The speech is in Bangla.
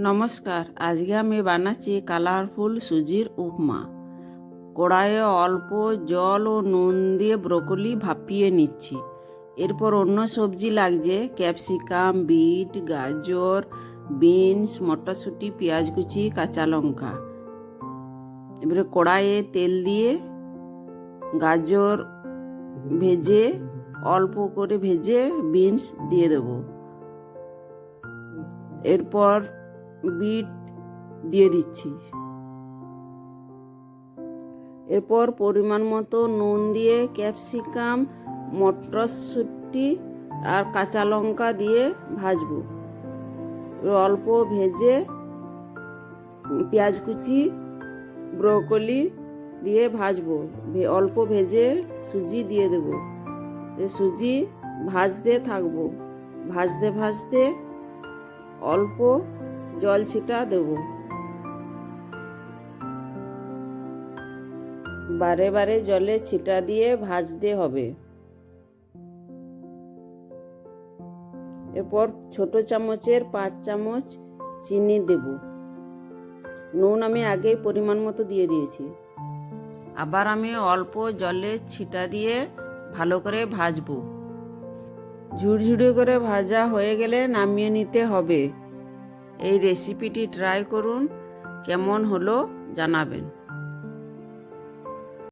নমস্কার, আজকে আমি বানাচ্ছি কালারফুল সুজির উপমা। কড়াইয়ে অল্প জল ও নুন দিয়ে ব্রোকলি ভাপিয়ে নিচ্ছি। এরপর অন্য সবজি লাগছে ক্যাপসিকাম, বিট, গাজর, বিনস, মটরশুঁটি, পেঁয়াজ কুচি, কাঁচা লঙ্কা। এবারে কড়াইয়ে তেল দিয়ে গাজর ভেজে অল্প করে ভেজে বিনস দিয়ে দেবো। এরপর বিট দিয়ে দিচ্ছি। এরপর পরিমাণ মতো নুন দিয়ে ক্যাপসিকাম, মটরশুঁটি আর কাঁচা লঙ্কা দিয়ে ভাজবো। অল্প ভেজে পেঁয়াজ কুচি, ব্রোকলি দিয়ে ভাজবো। অল্প ভেজে সুজি দিয়ে দেবো। সুজি ভাজতে থাকবো। ভাজতে ভাজতে অল্প জল ছিটা দেবো। বারে বারে জলে ছিটা দিয়ে ভাজতে হবে। এরপর ছোট চামচের 5 চামচ চিনি দেব। নুন আমি আগেই পরিমাণ মতো দিয়ে দিয়েছি। আবার আমি অল্প জলে ছিটা দিয়ে ভালো করে ভাজবো। ঝুরঝুরে করে ভাজা হয়ে গেলে নামিয়ে নিতে হবে। এই রেসিপিটি ট্রাই করুন, কেমন হলো জানাবেন।